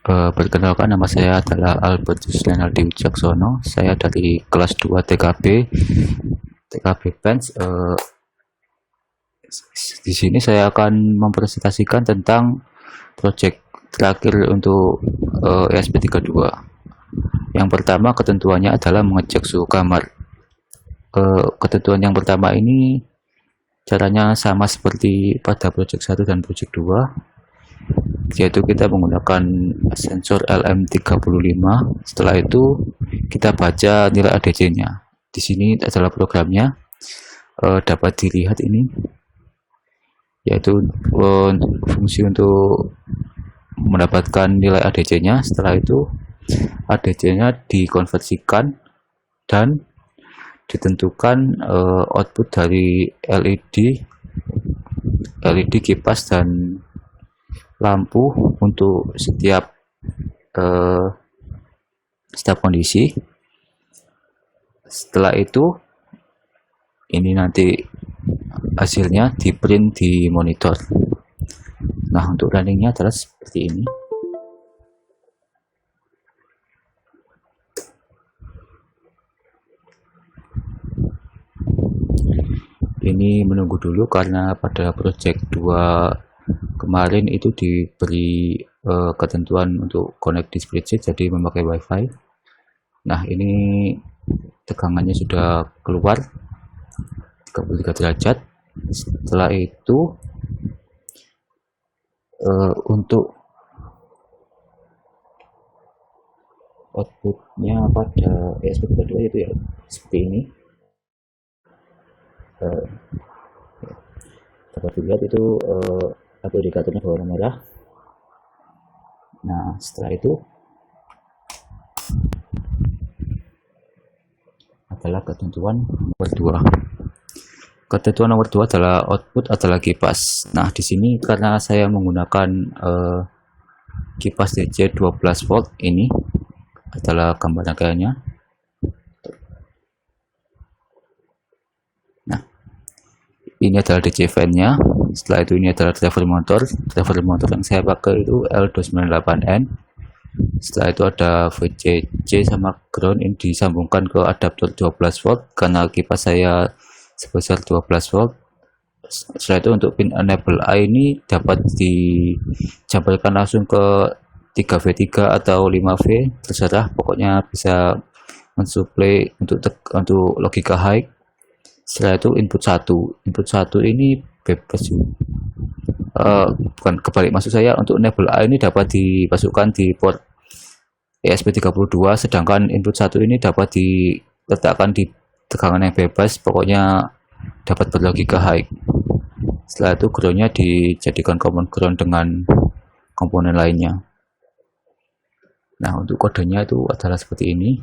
Perkenalkan, nama saya adalah Albertus Renaldi Wicaksono. Saya dari kelas 2 TKB Bench. Di sini saya akan mempresentasikan tentang proyek terakhir untuk ESP32. Yang pertama, ketentuannya adalah mengecek suhu kamar. Ketentuan yang pertama ini caranya sama seperti pada proyek 1 dan proyek 2, yaitu kita menggunakan sensor LM35. Setelah itu kita baca nilai ADC-nya. Di sini adalah programnya, dapat dilihat ini, yaitu fungsi untuk mendapatkan nilai ADC-nya. Setelah itu ADC-nya dikonversikan dan ditentukan output dari LED kipas dan lampu untuk setiap kondisi. Setelah itu ini nanti hasilnya di print di monitor. Nah, untuk runningnya adalah seperti ini. Ini menunggu dulu karena pada project 2 kemarin itu diberi ketentuan untuk connect di spreadsheet, jadi memakai wifi. Nah, ini tegangannya sudah keluar 33 derajat. Setelah itu untuk outputnya pada ESP32 itu ya seperti ini. Dapat dilihat itu atau indikatornya berwarna merah. Nah, setelah itu adalah ketentuan nomor 2. Ketentuan nomor 2 adalah output adalah kipas. Nah, di sini karena saya menggunakan kipas DC 12 volt, ini adalah gambar rangkaiannya. Nah, ini adalah DC fan-nya. Setelah itu ini adalah driver motor. Driver motor yang saya pakai itu L298N. Setelah itu ada VCC sama ground, ini disambungkan ke adaptor 12 volt karena kipas saya sebesar 12 volt. Setelah itu untuk pin enable A ini dapat dijambalkan langsung ke 3V3 atau 5V, terserah, pokoknya bisa mensuplai untuk logika high. Setelah itu input 1 ini bebas, bukan kebalik, maksud saya untuk enable A ini dapat dimasukkan di port ESP32, sedangkan input 1 ini dapat diletakkan di tegangan yang bebas, pokoknya dapat berlogika high. Setelah itu groundnya dijadikan common ground dengan komponen lainnya. Nah, untuk kodenya itu adalah seperti ini.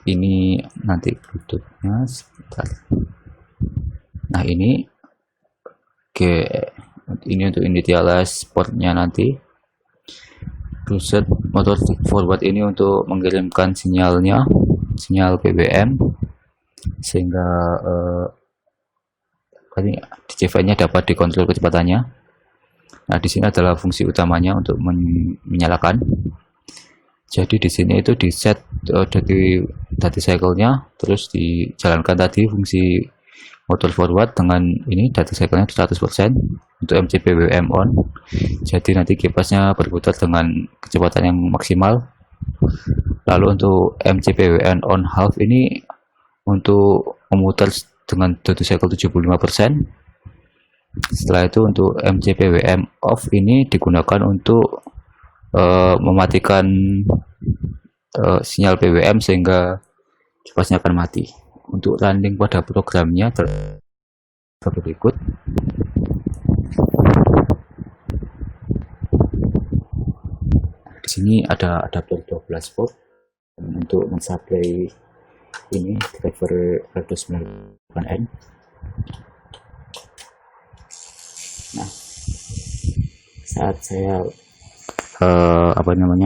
Ini nanti bluetoothnya sebentar. Nah, ini untuk initialize portnya nanti. Reset motor forward ini untuk mengirimkan sinyal BBM sehingga DJ-nya dapat dikontrol kecepatannya. Nah, di sini adalah fungsi utamanya untuk menyalakan. Jadi di sini itu di set dati cycle-nya, terus dijalankan tadi fungsi motor forward dengan ini dati cycle-nya 100% untuk MCPWM on. Jadi nanti kipasnya berputar dengan kecepatan yang maksimal. Lalu untuk MCPWM on half ini untuk memutar dengan dati cycle 75%. Setelah itu untuk MCPWM off ini digunakan untuk mematikan sinyal PWM sehingga kipasnya akan mati. Untuk running pada programnya berikut. Di sini ada adaptor 12 volt untuk mensuplai ini driver L298N. Nah, saat saya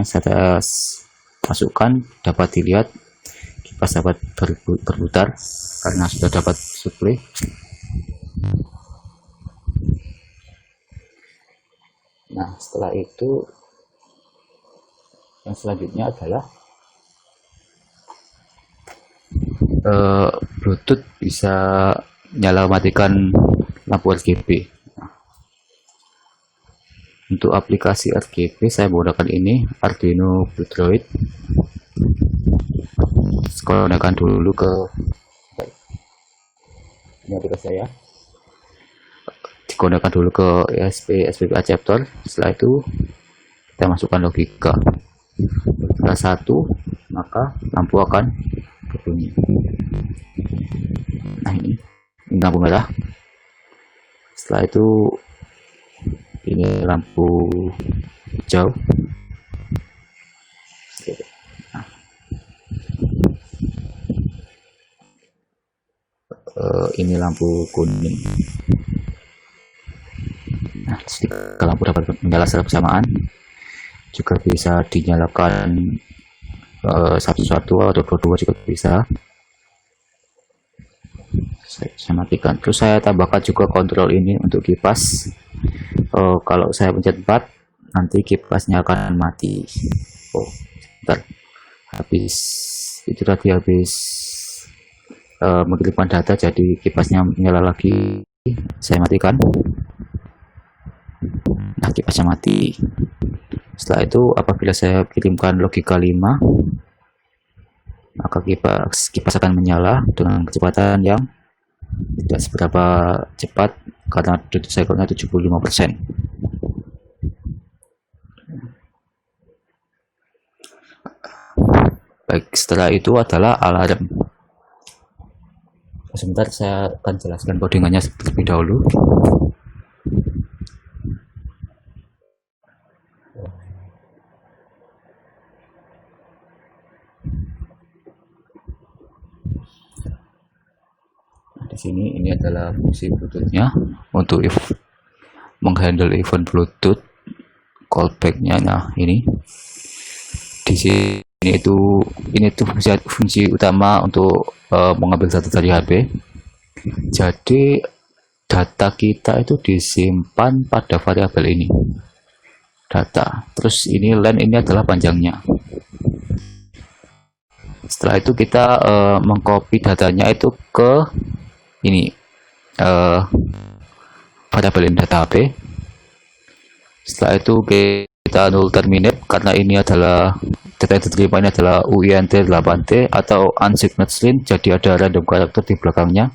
saya masukkan, dapat dilihat kipas dapat berputar karena sudah dapat suplai. Nah, setelah itu yang selanjutnya adalah Bluetooth bisa nyala matikan lampu RGB. Untuk aplikasi RGB saya menggunakan ini Arduino Bootdroid. Gunakan dulu ke ini aplikasi saya. Digunakan dulu ke SPP adapter. Setelah itu kita masukkan logika. Setelah satu, maka lampu akan berbunyi. Nah, ini lampu merah. Setelah itu ini lampu hijau. Nah, ini lampu kuning. Nah, jika lampu dapat menyala secara bersamaan, juga bisa dinyalakan satu-satu atau dua-dua juga bisa. Saya matikan. Terus saya tambahkan juga kontrol ini untuk kipas. Kalau saya pencet 4, nanti kipasnya akan mati. Oh, bentar. Habis itu tadi habis mengirimkan data, jadi kipasnya menyala lagi. Saya matikan. Nah, kipasnya mati. Setelah itu apabila saya kirimkan logika 5, maka kipas akan menyala dengan kecepatan yang tidak seberapa cepat karena duty cycle-nya 75%. Baik, setelah itu adalah alarm. Sebentar, saya akan jelaskan codingannya terlebih dahulu. Di sini ini adalah fungsi Bluetooth-nya untuk menghandle event Bluetooth callback-nya. Nah, ini di sini ini fungsi utama untuk mengambil data dari HP. Jadi data kita itu disimpan pada variabel ini, data. Terus ini len ini adalah panjangnya. Setelah itu kita mengcopy datanya itu ke ini variabel data HP. Setelah itu kita null terminate karena ini adalah data yang diterima ini adalah UINT 8T atau unsigned string, jadi ada random karakter di belakangnya.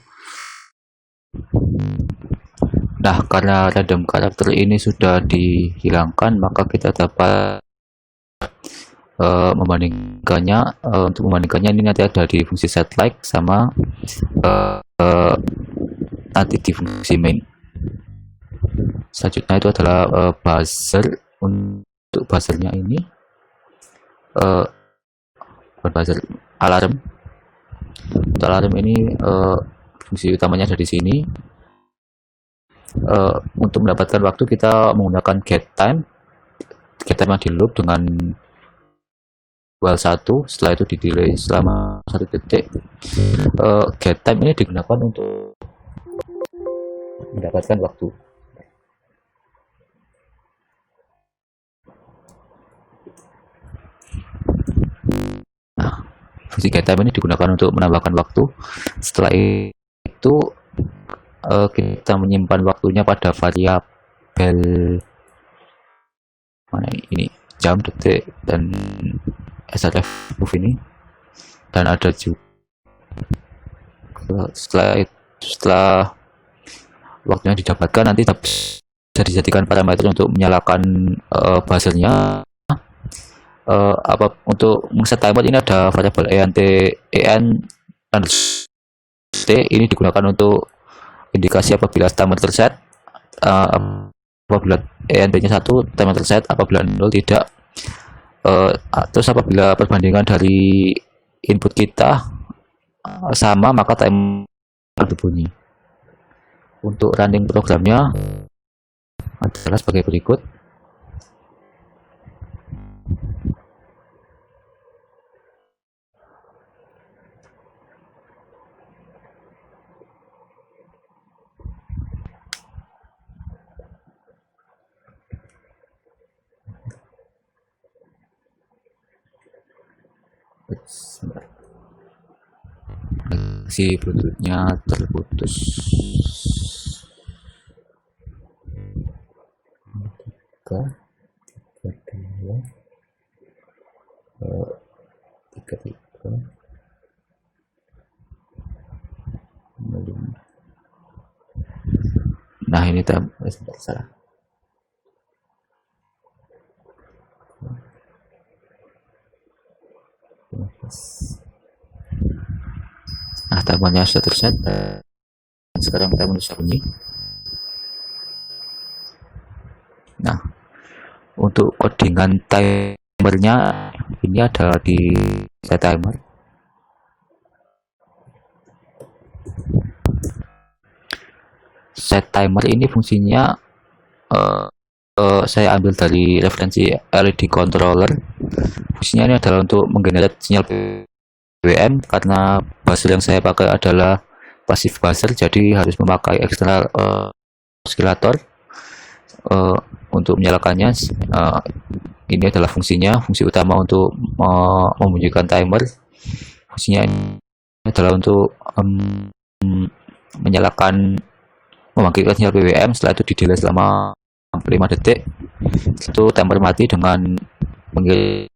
Nah, karena random karakter ini sudah dihilangkan, maka kita dapat membandingkannya. Untuk membandingkannya ini nanti ada di fungsi setLike sama nanti di fungsi main. Selanjutnya itu adalah buzzer. Untuk buzzernya ini buzzer alarm. Untuk alarm ini fungsi utamanya ada di sini. Untuk mendapatkan waktu kita menggunakan get time yang di loop dengan while 1, setelah itu di delay selama 1 detik. Get time ini digunakan untuk mendapatkan waktu. Nah, fungsi get time ini digunakan untuk menambahkan waktu. Setelah itu kita menyimpan waktunya pada variabel mana ini, jam, detik, dan srf move ini. Dan ada juga setelah waktunya didapatkan, nanti bisa dijadikan parameter untuk menyalakan buzzernya. Untuk set timer ini ada variabel en ini digunakan untuk indikasi apabila timer terset, apabila ENP-nya 1 timer terset, apabila 0 tidak. Terus apabila perbandingan dari input kita sama, maka timer berbunyi. Untuk running programnya adalah sebagai berikut. Sebentar. Si bluetoothnya terputus. Tiga, dua, tiga, nah ini sebentar, salah. Nah, tampaknya sudah terset. Sekarang kita menulis bunyi. Nah, untuk codingan timernya ini ada di set timer. Set timer ini fungsinya saya ambil dari referensi LED controller. Fungsinya ini adalah untuk menggenerate sinyal PWM karena buzzer yang saya pakai adalah passive buzzer, jadi harus memakai eksternal oscillator untuk menyalakannya. Ini adalah fungsinya, fungsi utama untuk membunyikan timer. Fungsinya ini adalah untuk menyalakan, membangkitkan sinyal PWM. Setelah itu di delay selama 5 detik. Itu timer mati dengan mengirim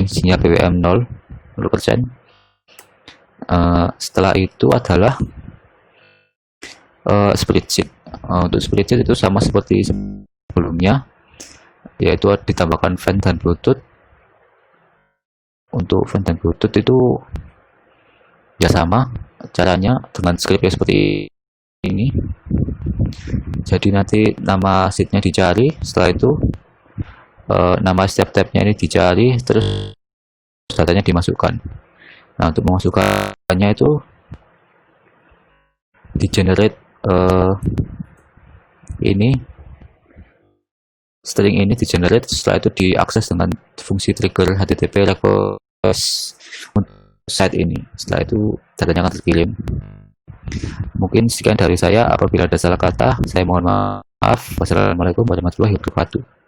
sinyal PWM 0%. Setelah itu adalah split sheet. Untuk split sheet itu sama seperti sebelumnya, yaitu ditambahkan fan dan bluetooth. Untuk fan dan bluetooth itu ya sama caranya dengan script ya seperti ini. Jadi nanti nama sheetnya dicari, setelah itu nama setiap tabnya ini dicari, terus datanya dimasukkan. Nah, untuk memasukkannya itu di generate ini string ini di generate, setelah itu diakses dengan fungsi trigger HTTP request untuk site ini. Setelah itu datanya akan terkirim. Mungkin sekian dari saya. Apabila ada salah kata, saya mohon maaf. Wassalamualaikum warahmatullahi wabarakatuh.